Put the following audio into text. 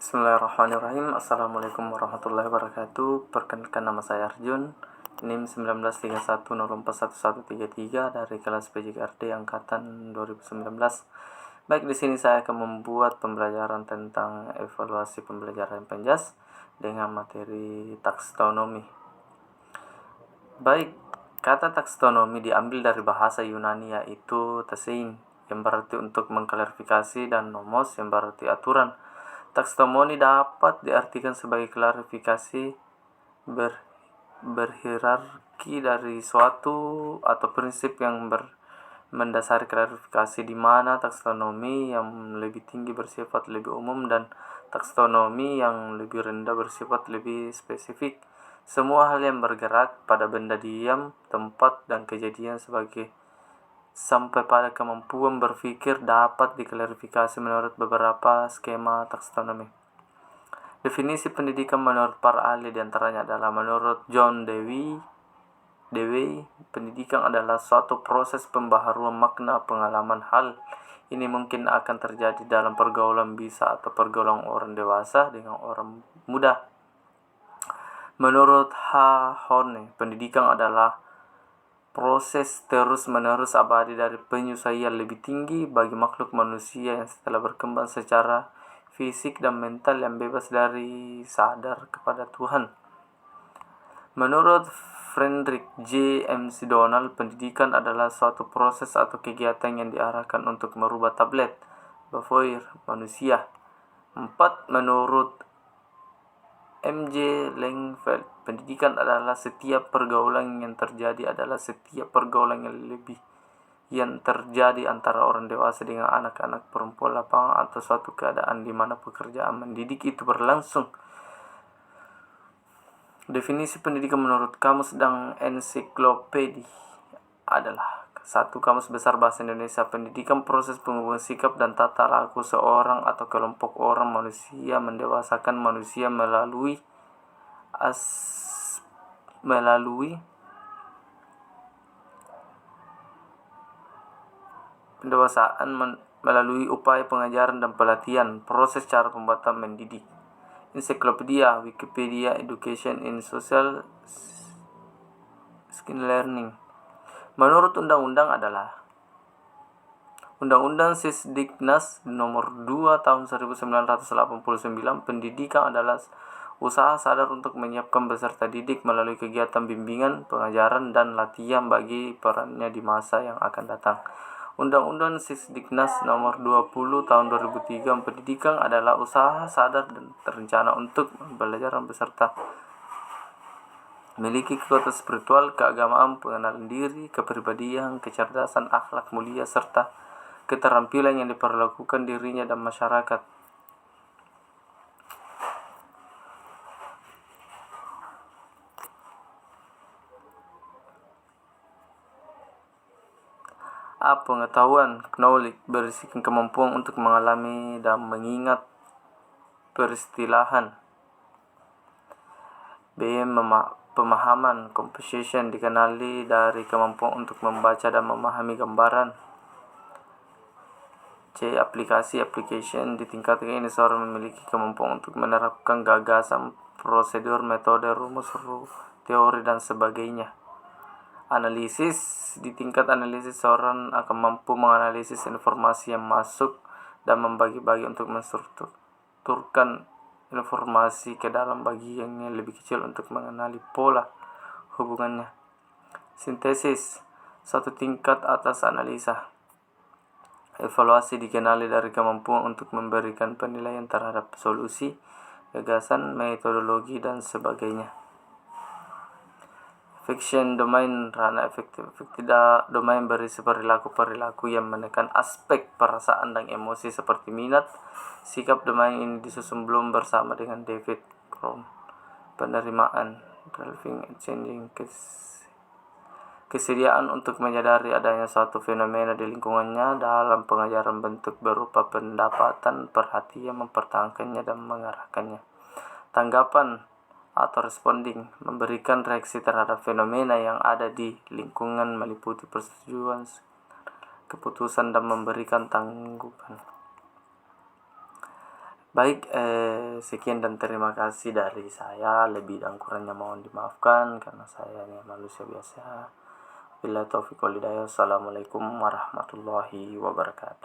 Bismillahirrahmanirrahim. Assalamualaikum warahmatullahi wabarakatuh. Perkenalkan, nama saya Arjun, NIM 1931041133 dari kelas PJKRD angkatan 2019. Baik, di sini saya akan membuat pembelajaran tentang evaluasi pembelajaran Penjas dengan materi taksonomi. Baik, kata taksonomi diambil dari bahasa Yunani yaitu tasein, yang berarti untuk mengklarifikasi, dan nomos yang berarti aturan. Taksonomi dapat diartikan sebagai klarifikasi berhierarki dari suatu atau prinsip yang mendasari klarifikasi, di mana taksonomi yang lebih tinggi bersifat lebih umum dan taksonomi yang lebih rendah bersifat lebih spesifik. Semua hal yang bergerak pada benda diam, tempat, dan kejadian sampai pada kemampuan berpikir dapat diklarifikasi menurut beberapa skema taksonomi. Definisi pendidikan menurut para ahli diantaranya adalah: menurut John Dewey, pendidikan adalah suatu proses pembaharuan makna pengalaman. Hal ini mungkin akan terjadi dalam pergaulan bisa atau pergaulan orang dewasa dengan orang muda. Menurut Horne, pendidikan adalah proses terus-menerus abadi dari penyesuaian lebih tinggi bagi makhluk manusia yang setelah berkembang secara fisik dan mental yang bebas dari sadar kepada Tuhan. Menurut Friedrich J. McDonald, pendidikan adalah suatu proses atau kegiatan yang diarahkan untuk merubah tablet Beauvoir manusia. 4. Menurut M.J. Langfeld, pendidikan adalah setiap pergaulan yang terjadi antara orang dewasa dengan anak-anak, perempuan, lapangan, atau suatu keadaan di mana pekerjaan mendidik itu berlangsung. Definisi pendidikan menurut Kamus dan Ensiklopedia adalah: 1. Kamus Besar Bahasa Indonesia. Pendidikan proses pengubahan sikap dan tata laku seorang atau kelompok orang manusia mendewasakan manusia melalui upaya pengajaran dan pelatihan, proses cara pembuatan mendidik. Ensiklopedia Wikipedia Education in Social Skill Learning. Menurut undang-undang adalah Undang-Undang Sisdiknas Nomor 2 Tahun 1989, pendidikan adalah usaha sadar untuk menyiapkan peserta didik melalui kegiatan bimbingan, pengajaran, dan latihan bagi perannya di masa yang akan datang. Undang-Undang Sisdiknas Nomor 20 Tahun 2003, pendidikan adalah usaha sadar dan terencana untuk pembelajaran peserta memiliki kekuatan spiritual, keagamaan, pengenalan diri, kepribadian, kecerdasan, akhlak mulia, serta keterampilan yang diperlakukan dirinya dan masyarakat. Pengetahuan, knowledge, berisikan kemampuan untuk mengalami dan mengingat peristilahan. Pemahaman, comprehension, dikenali dari kemampuan untuk membaca dan memahami gambaran. C. Application, ditingkatkan ini seorang memiliki kemampuan untuk menerapkan gagasan, prosedur, metode, rumus, teori, dan sebagainya. Analisis, di tingkat analisis seorang akan mampu menganalisis informasi yang masuk dan membagi-bagi untuk menstrukturkan informasi ke dalam bagian yang lebih kecil untuk mengenali pola hubungannya. Sintesis, satu tingkat atas analisa. Evaluasi dikenali dari kemampuan untuk memberikan penilaian terhadap solusi, gagasan, metodologi, dan sebagainya. Fiction domain, ranah efektif domain berisi perilaku yang menekan aspek perasaan dan emosi seperti minat, sikap. Domain ini disusun belum bersama dengan David Krohn. Penerimaan, driving, changing, kesediaan untuk menyadari adanya suatu fenomena di lingkungannya dalam pengajaran bentuk berupa pendapatan, perhatian, mempertahankannya, dan mengarahkannya. Tanggapan atau responding, memberikan reaksi terhadap fenomena yang ada di lingkungan meliputi persetujuan, keputusan, dan memberikan tanggapan. Baik, sekian dan terima kasih dari saya. Lebih dan kurangnya mohon dimaafkan karena saya hanya manusia biasa. Bila taufiq wal hidayah. Assalamualaikum warahmatullahi wabarakatuh.